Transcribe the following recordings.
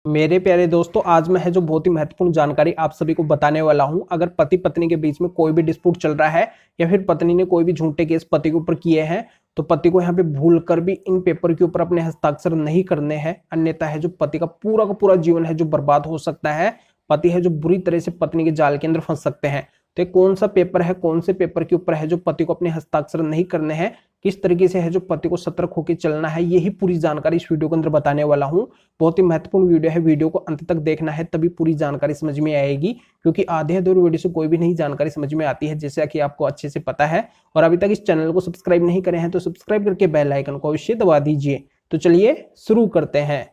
मेरे प्यारे दोस्तों, आज मैं है जो बहुत ही महत्वपूर्ण जानकारी आप सभी को बताने वाला हूं। अगर पति पत्नी के बीच में कोई भी डिस्प्यूट चल रहा है या फिर पत्नी ने कोई भी झूठे केस पति के ऊपर किए हैं, तो पति को यहाँ पे भूल कर भी इन पेपर के ऊपर अपने हस्ताक्षर नहीं करने हैं, अन्यथा है जो पति का पूरा जीवन है जो बर्बाद हो सकता है। पति है जो बुरी तरह से पत्नी के जाल के अंदर फंस सकते हैं। तो ये कौन सा पेपर है, कौन से पेपर के ऊपर है जो पति को अपने हस्ताक्षर नहीं करने हैं, किस तरीके से है जो पति को सतर्क होकर चलना है, यही पूरी जानकारी इस वीडियो के अंदर बताने वाला हूं। बहुत ही महत्वपूर्ण वीडियो है, वीडियो को अंत तक देखना है तभी पूरी जानकारी समझ में आएगी, क्योंकि आधे अधूरे वीडियो से कोई भी नई जानकारी समझ में आती है, जैसा कि आपको अच्छे से पता है। और अभी तक इस चैनल को सब्सक्राइब नहीं करे हैं तो सब्सक्राइब करके बेल आइकन को अवश्य दबा दीजिए। तो चलिए शुरू करते हैं।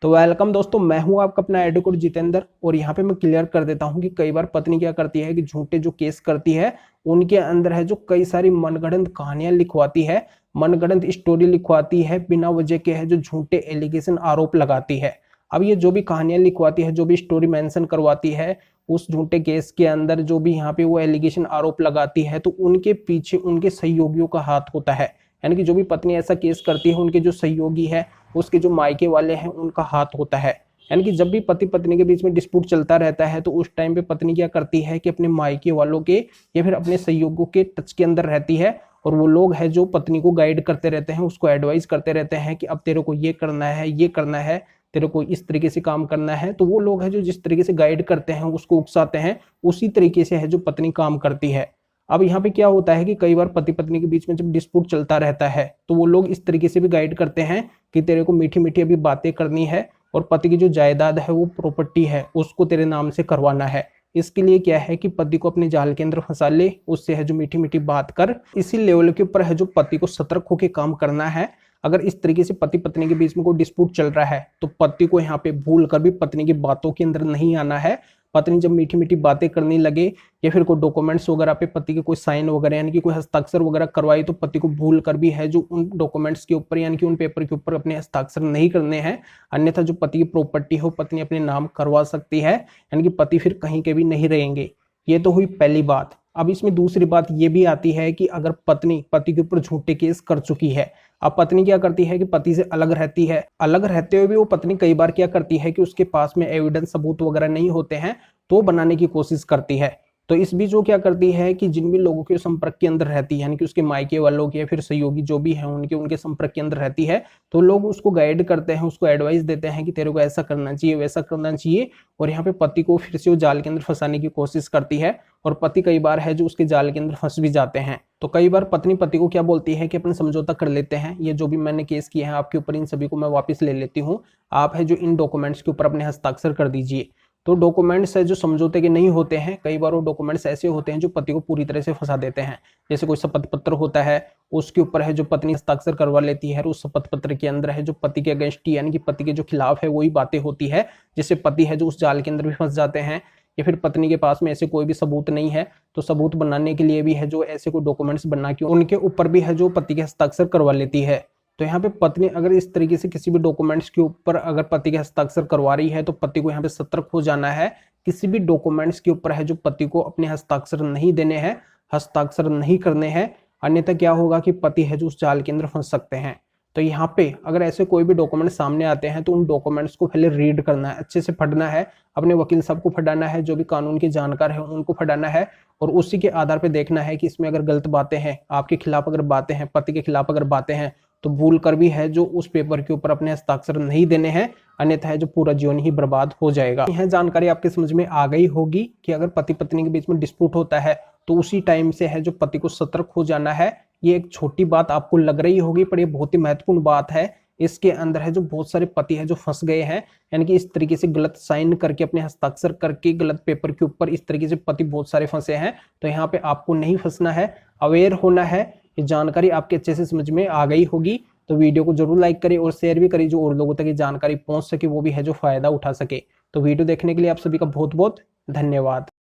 तो वेलकम दोस्तों, मैं हूं आपका अपना एडवोकेट जितेंद्र। और यहाँ पे मैं क्लियर कर देता हूं कि कई बार पत्नी क्या करती है कि झूठे जो केस करती है उनके अंदर है जो कई सारी मनगढ़ंत कहानियां लिखवाती है, मनगढ़ंत स्टोरी लिखवाती है, बिना वजह के है जो झूठे एलिगेशन आरोप लगाती है। अब ये जो भी कहानियां लिखवाती है, जो भी स्टोरी मेंशन करवाती है, उस झूठे केस के अंदर जो भी यहाँ पे वो एलिगेशन आरोप लगाती है, तो उनके पीछे उनके सहयोगियों का हाथ होता है। यानी कि जो भी पत्नी ऐसा केस करती है, उनके जो सहयोगी है, उसके जो मायके वाले हैं, उनका हाथ होता है। यानी कि जब भी पति पत्नी के बीच में डिस्प्यूट चलता रहता है, तो उस टाइम पे पत्नी क्या करती है कि अपने मायके वालों के या फिर अपने सहयोगियों के टच के अंदर रहती है, और वो लोग हैं जो पत्नी को गाइड करते रहते हैं, उसको एडवाइस करते रहते हैं कि अब तेरे को ये करना है, ये करना है, तेरे को इस तरीके से काम करना है। तो वो लोग हैं जो जिस तरीके से गाइड करते हैं, उसको उकसाते हैं, उसी तरीके से है जो पत्नी काम करती है। अब यहाँ पे क्या होता है कि कई बार पति पत्नी के बीच में जब डिस्प्यूट चलता रहता है, तो वो लोग इस तरीके से भी गाइड करते हैं कि तेरे को मीठी मीठी अभी बातें करनी है, और पति की जो जायदाद है, वो प्रॉपर्टी है, उसको तेरे नाम से करवाना है। इसके लिए क्या है कि पति को अपने जाल के अंदर फंसा ले, उससे है जो मीठी मीठी बात कर, इसी लेवल के ऊपर है जो पति को सतर्क होकर काम करना है। अगर इस तरीके से पति पत्नी के बीच में कोई डिस्प्यूट चल रहा है, तो पति को यहाँ पे भूल कर भी पत्नी की बातों के अंदर नहीं आना है। पत्नी जब मीठी मीठी बातें करने लगे या फिर कोई डॉक्यूमेंट्स वगैरह पे पति के कोई साइन वगैरह यानी कि कोई हस्ताक्षर वगैरह करवाई, तो पति को भूल कर भी है जो उन डॉक्यूमेंट्स के ऊपर यानी कि उन पेपर के ऊपर अपने हस्ताक्षर नहीं करने हैं, अन्यथा जो पति की प्रॉपर्टी हो पत्नी अपने नाम करवा सकती है, यानी कि पति फिर कहीं के भी नहीं रहेंगे। ये तो हुई पहली बात। अब इसमें दूसरी बात ये भी आती है कि अगर पत्नी पति के ऊपर झूठे केस कर चुकी है, अब पत्नी क्या करती है कि पति से अलग रहती है, अलग रहते हुए भी वो पत्नी कई बार क्या करती है कि उसके पास में एविडेंस सबूत वगैरह नहीं होते हैं, तो बनाने की कोशिश करती है। तो इस बीच वो क्या करती है कि जिन भी लोगों के संपर्क के अंदर रहती है, यानी कि उसके मायके वालों के या फिर सहयोगी जो भी हैं उनके संपर्क के अंदर रहती है, तो लोग उसको गाइड करते हैं, उसको एडवाइस देते हैं कि तेरे को ऐसा करना चाहिए, वैसा करना चाहिए, और यहाँ पे पति को फिर से वो जाल के अंदर फंसाने की कोशिश करती है। और पति कई बार है जो उसके जाल के अंदर फंस भी जाते हैं। तो कई बार पत्नी पति को क्या बोलती है कि अपन समझौता कर लेते हैं, ये जो भी मैंने केस किए हैं आपके ऊपर, इन सभी को मैं वापस ले लेती हूँ, आप है जो इन डॉक्यूमेंट्स के ऊपर अपने हस्ताक्षर कर दीजिए। तो डॉक्यूमेंट्स है जो समझौते के नहीं होते हैं, कई बार वो डॉक्यूमेंट्स ऐसे होते हैं जो पति को पूरी तरह से फंसा देते हैं। जैसे कोई शपथ पत्र होता है, उसके ऊपर है जो पत्नी हस्ताक्षर करवा लेती है, उस शपथ पत्र के अंदर है जो पति के अगेंस्ट यानी कि पति के जो खिलाफ है वही बातें होती है, जिससे पति है जो उस जाल के अंदर भी फंस जाते हैं। या फिर पत्नी के पास में ऐसे कोई भी सबूत नहीं है, तो सबूत बनाने के लिए भी है जो ऐसे कोई डॉक्यूमेंट्स बना के उनके ऊपर भी है जो पति के हस्ताक्षर करवा लेती है। तो यहाँ पे पत्नी अगर इस तरीके से किसी भी डॉक्यूमेंट्स के ऊपर अगर पति के हस्ताक्षर करवा रही है, तो पति को यहाँ पे सतर्क हो जाना है। किसी भी डॉक्यूमेंट्स के ऊपर है जो पति को अपने हस्ताक्षर नहीं देने हैं, हस्ताक्षर नहीं करने हैं, अन्यथा क्या होगा कि पति है जो उस जाल के अंदर फंस सकते हैं। तो यहाँ पे अगर ऐसे कोई भी डॉक्यूमेंट सामने आते हैं, तो उन डॉक्यूमेंट्स को पहले रीड करना है, अच्छे से पढ़ना है, अपने वकील साहब को पढ़ाना है, जो भी कानून के जानकार है उनको पढ़ाना है, और उसी के आधार पे देखना है कि इसमें अगर गलत बातें हैं, आपके खिलाफ अगर बातें हैं, पति के खिलाफ अगर बातें हैं, तो भूल कर भी है जो उस पेपर के ऊपर अपने हस्ताक्षर नहीं देने हैं, अन्यथा है जो पूरा जीवन ही बर्बाद हो जाएगा। यह जानकारी आपके समझ में आ गई होगी कि अगर पति पत्नी के बीच में डिस्प्यूट होता है, तो उसी टाइम से है जो पति को सतर्क हो जाना है। ये एक छोटी बात आपको लग रही होगी, पर ये बहुत ही महत्वपूर्ण बात है। इसके अंदर है जो बहुत सारे पति है जो फंस गए हैं, यानी कि इस तरीके से गलत साइन करके अपने हस्ताक्षर करके गलत पेपर के ऊपर इस तरीके से पति बहुत सारे फंसे हैं। तो यहाँ पे आपको नहीं फंसना है, अवेयर होना है। ये जानकारी आपके अच्छे से समझ में आ गई होगी, तो वीडियो को जरूर लाइक करें और शेयर भी करें, जो और लोगों तक ये जानकारी पहुंच सके, वो भी है जो फायदा उठा सके। तो वीडियो देखने के लिए आप सभी का बहुत बहुत धन्यवाद।